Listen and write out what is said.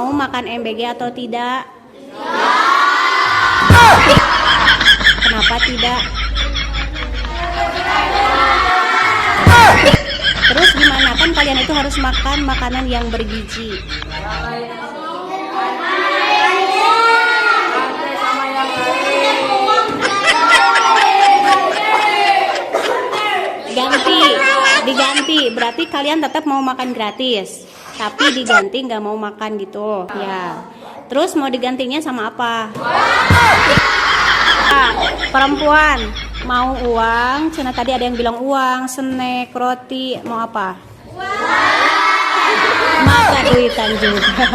mau makan MBG atau tidak? Kenapa tidak? Terus gimana, kan kalian itu harus makan makanan yang bergizi. Diganti, berarti kalian tetap mau makan gratis, tapi diganti nggak mau makan gitu ya. Terus mau digantinya sama apa? Perempuan mau uang, cina tadi ada yang bilang uang, snack, roti, mau apa? Makan duitan juga.